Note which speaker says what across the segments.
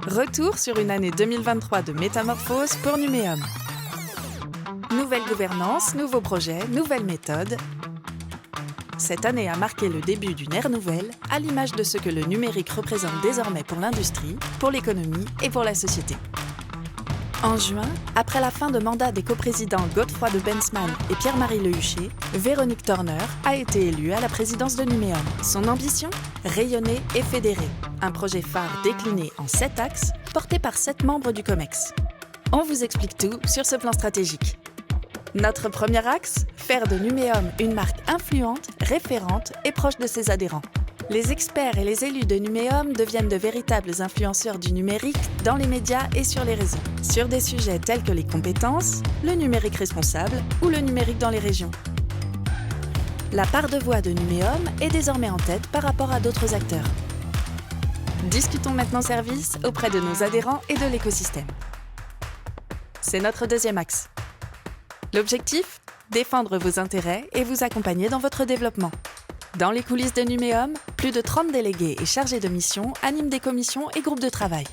Speaker 1: Retour sur une année 2023 de métamorphose pour Numéum. Nouvelle gouvernance, nouveaux projets, nouvelles méthodes. Cette année a marqué le début d'une ère nouvelle, à l'image de ce que le numérique représente désormais pour l'industrie, pour l'économie et pour la société. En juin, après la fin de mandat des coprésidents Godefroy de Bensman et Pierre-Marie Lehucher, Véronique Turner a été élue à la présidence de Numéum. Son ambition ? Rayonner et fédérer. Un projet phare décliné en 7 axes, porté par 7 membres du COMEX. On vous explique tout sur ce plan stratégique. Notre premier axe ? Faire de Numéum une marque influente, référente et proche de ses adhérents. Les experts et les élus de Numéum deviennent de véritables influenceurs du numérique dans les médias et sur les réseaux, sur des sujets tels que les compétences, le numérique responsable ou le numérique dans les régions. La part de voix de Numéum est désormais en tête par rapport à d'autres acteurs. Discutons maintenant service auprès de nos adhérents et de l'écosystème. C'est notre deuxième axe. L'objectif ? Défendre vos intérêts et vous accompagner dans votre développement. Dans les coulisses de Numéum, plus de 30 délégués et chargés de mission animent des commissions et groupes de travail.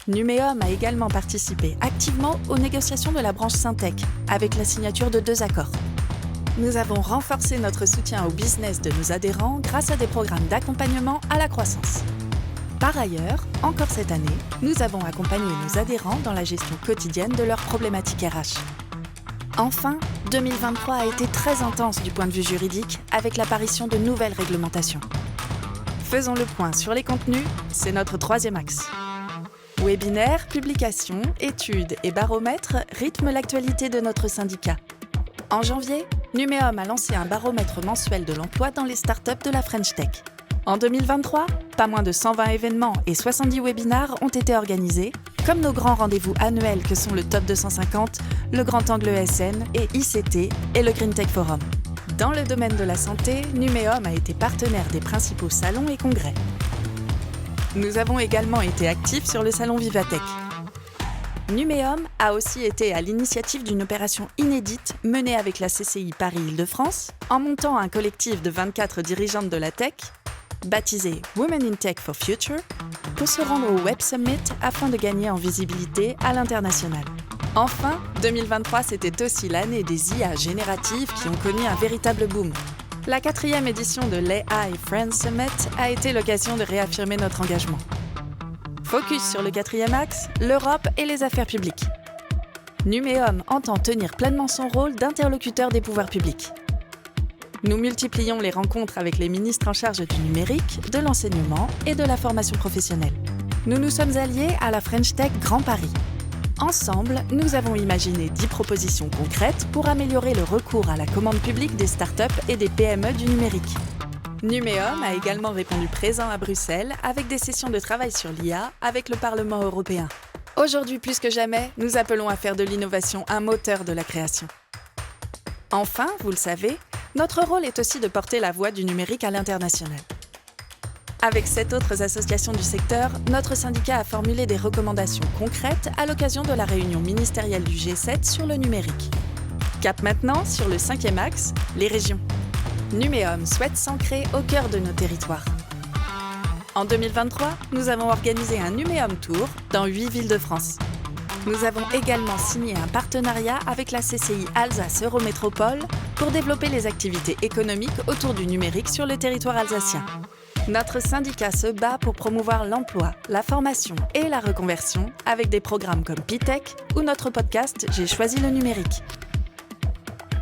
Speaker 1: Numéum a également participé activement aux négociations de la branche Syntec, avec la signature de 2 accords. Nous avons renforcé notre soutien au business de nos adhérents grâce à des programmes d'accompagnement à la croissance. Par ailleurs, encore cette année, nous avons accompagné nos adhérents dans la gestion quotidienne de leurs problématiques RH. Enfin, 2023 a été très intense du point de vue juridique avec l'apparition de nouvelles réglementations. Faisons le point sur les contenus, c'est notre troisième axe. Webinaires, publications, études et baromètres rythment l'actualité de notre syndicat. En janvier, Numéum a lancé un baromètre mensuel de l'emploi dans les startups de la French Tech. En 2023, pas moins de 120 événements et 70 webinars ont été organisés, comme nos grands rendez-vous annuels que sont le Top 250, le Grand Angle ESN et ICT et le Green Tech Forum. Dans le domaine de la santé, Numéum a été partenaire des principaux salons et congrès. Nous avons également été actifs sur le salon Vivatech. Numéum a aussi été à l'initiative d'une opération inédite menée avec la CCI Paris-Île-de-France en montant un collectif de 24 dirigeantes de la tech, baptisé Women in Tech for Future, pour se rendre au Web Summit afin de gagner en visibilité à l'international. Enfin, 2023, c'était aussi l'année des IA génératives qui ont connu un véritable boom. La 4e édition de l'AI Friends Summit a été l'occasion de réaffirmer notre engagement. Focus sur le 4e axe, l'Europe et les affaires publiques. Numéum entend tenir pleinement son rôle d'interlocuteur des pouvoirs publics. Nous multiplions les rencontres avec les ministres en charge du numérique, de l'enseignement et de la formation professionnelle. Nous nous sommes alliés à la French Tech Grand Paris. Ensemble, nous avons imaginé 10 propositions concrètes pour améliorer le recours à la commande publique des startups et des PME du numérique. Numéum a également répondu présent à Bruxelles avec des sessions de travail sur l'IA avec le Parlement européen. Aujourd'hui plus que jamais, nous appelons à faire de l'innovation un moteur de la création. Enfin, vous le savez, notre rôle est aussi de porter la voix du numérique à l'international. Avec 7 autres associations du secteur, notre syndicat a formulé des recommandations concrètes à l'occasion de la réunion ministérielle du G7 sur le numérique. Cap maintenant sur le 5e axe, les régions. Numéum souhaite s'ancrer au cœur de nos territoires. En 2023, nous avons organisé un Numéum Tour dans 8 villes de France. Nous avons également signé un partenariat avec la CCI Alsace Eurométropole pour développer les activités économiques autour du numérique sur le territoire alsacien. Notre syndicat se bat pour promouvoir l'emploi, la formation et la reconversion avec des programmes comme Pitech ou notre podcast J'ai choisi le numérique.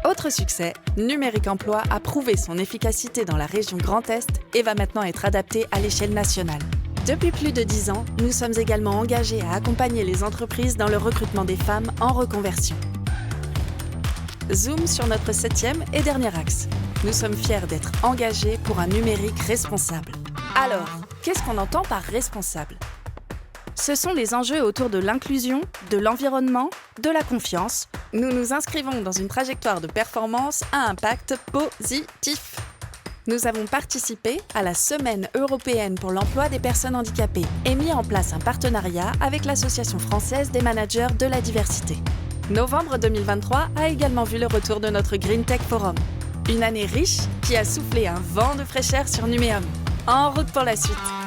Speaker 1: Autre succès, Numérique Emploi a prouvé son efficacité dans la région Grand Est et va maintenant être adapté à l'échelle nationale. Depuis plus de 10 ans, nous sommes également engagés à accompagner les entreprises dans le recrutement des femmes en reconversion. Zoom sur notre 7e et dernier axe. Nous sommes fiers d'être engagés pour un numérique responsable. Alors, qu'est-ce qu'on entend par responsable ? Ce sont les enjeux autour de l'inclusion, de l'environnement, de la confiance. Nous nous inscrivons dans une trajectoire de performance à impact positif. Nous avons participé à la Semaine européenne pour l'emploi des personnes handicapées et mis en place un partenariat avec l'Association française des managers de la diversité. Novembre 2023 a également vu le retour de notre Green Tech Forum. Une année riche qui a soufflé un vent de fraîcheur sur Numéum. En route pour la suite.